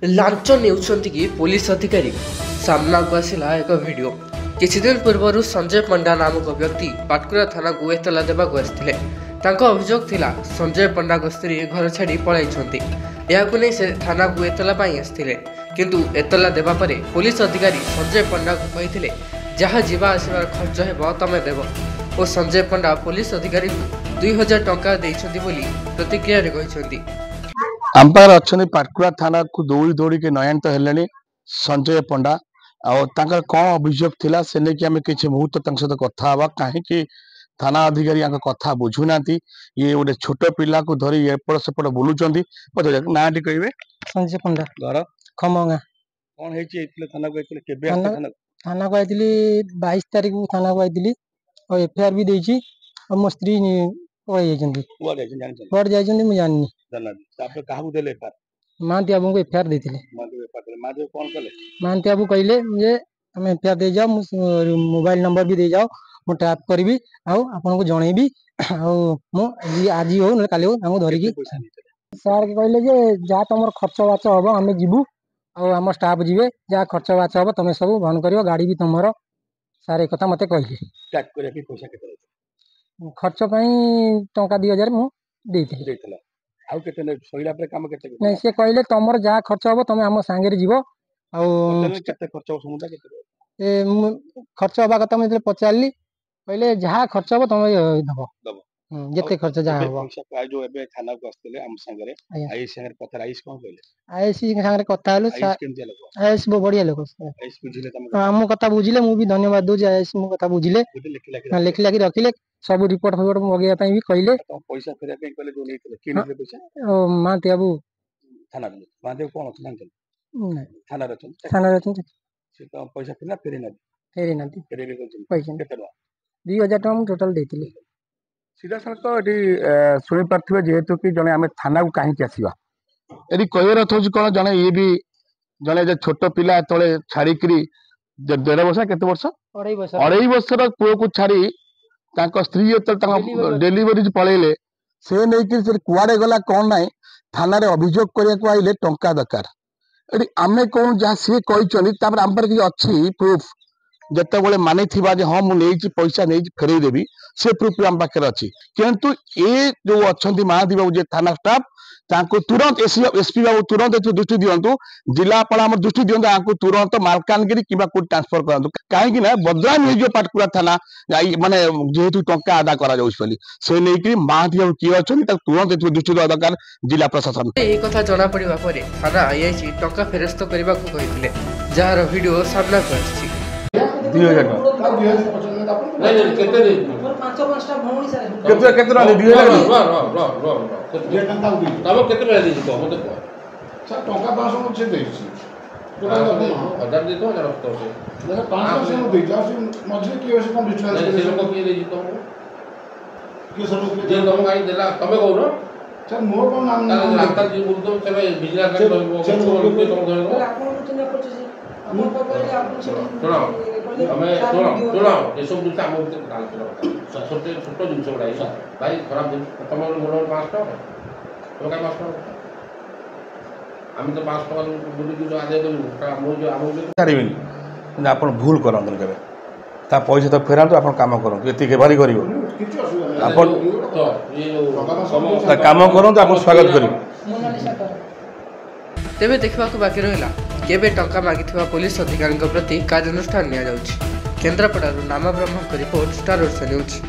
Launch नेउछंती कि police अधिकारी सामना को आसिला एक वीडियो। किछि दिन पूर्व संजय पंडा नामक व्यक्ति पाटकुरा थाना को एतला देबाक आसिथिले। तांको अभियोग थिला संजय पंडा को स्त्री घर छाड़ी पळाइछंती। याकु नै से थाना को एतला पाई आसिथिले, किंतु एतला देबा परे पुलिस अधिकारी संजय पंडा को कहिथिले जहा जीवा आसिबार खर्च हेबो तमे देबो। और संजय पंडा पुलिस अधिकारी को 2000 टंका देइछंती बोली प्रतिक्रिया रे कहिछंती। आमपार अच्छा पाटकुरा थाना को दौड़ी दौड़ी के नयनत हेले संजय पंडा आर कौन अभियोग थिला से नहीं आम कि मुहूर्त सहित कथा हवा कहीं थाना अधिकारी कथा बुझुना। ये गोटे छोट पिला को धरी एपट सेपट बुलूं ना कहे संजय पंडा घर खमगा कौन थाना को थाना को आई 22 तारीख को थाना को आई और एफआईआर भी देछि और मो स्त्री पड़ जाइछन मु जाननी महांती बाबू को एफआईआर देथिले। महांती बाबू कहले जे हम एफआईआर दे जाओ मोबाइल नंबर भी दे जाओ मु ट्रैप करबी आपन को जणेबी मु आज हो न काली हो हमको धरिकी सर के कहले जे जा तमर खर्च बाच हबो हम जीवु आम स्टाफ जीवे जा खर्च बाच हबो तमे सब बहन करियो गाड़ी भी तुमर सर एक कथा मते कहले खर्च टंका 2000 मु देथिले। नहीं से कहले तमर जहाँ खर्च हम तुम आम सांगे जीव खर्च हवा कथा मुझे पचारि कहले जहाँ खर्च हम तुम दब जिते खर्च जहाँ आईएस बढ़िया लोक आम कथा बुझे मुझे धन्यवाद दूसरी आईएस मो कथा बुझे लिख लाखी रखिले सब रिपोर्ट फिपोर्ट मगेगा भी कहले महांती बाबू थाना पैसा फेरी ना पैसा 2000 टका टोटाल देथिले। सीधा सड़क ये शुणी पारे जेहेतु कि जड़े आम थाना को कहीं आसवा यदि कहर अर्थ हूँ कौन जड़े ये भी जड़े छोट पिला तले छाड़ी 1.5 वर्ष केते वर्ष 2.5 वर्षर पुओ को छाड़ी स्त्री जो डेलीवरी पलैले से नहीं कुआड़े गला कौन ना थाना अभियोग करने आइले टंका दरकार यदि आम कौन जहाँ सी कहते आम पर अच्छी प्रूफ जिते बड़े मानी हाँ मुझे पैसा नहीं फेरई देवी से प्रूफ आम पाखे अच्छी किंतु ये जो अच्छा महांती बाबू थाना स्टाफ तुरंत एसपी बाबू तुरंत दृष्टि दिंतु जिलापाल दृष्टि दिंतु तुरंत मालकानगिरी कि ट्रांसफर करूँ कहीं बदनाम हो पाटकुरा थाना माने जेहेतु टंका आदा कर से नहीं महांती बाबू किए अच्छा तुरंत दृष्टि देवा दरकार जिला प्रशासन। कथा जना पड़ा पर थाना आईआईसी टंका फेरस्त करने को कहते जार वीडियो सामना को 2000 आप भूल करते के पैसा तो फेरा आप कम करूँ ये भारी कर कम करूँ आप स्वागत कर तेबे देखा बाकी रहा केबे टंका मागिथिबा पुलिस अधिकारी प्रति कार्यानुष्ठान निया जाउछि। केन्द्रापड़ारू नामा ब्रह्म रिपोर्ट स्टार न्यूज।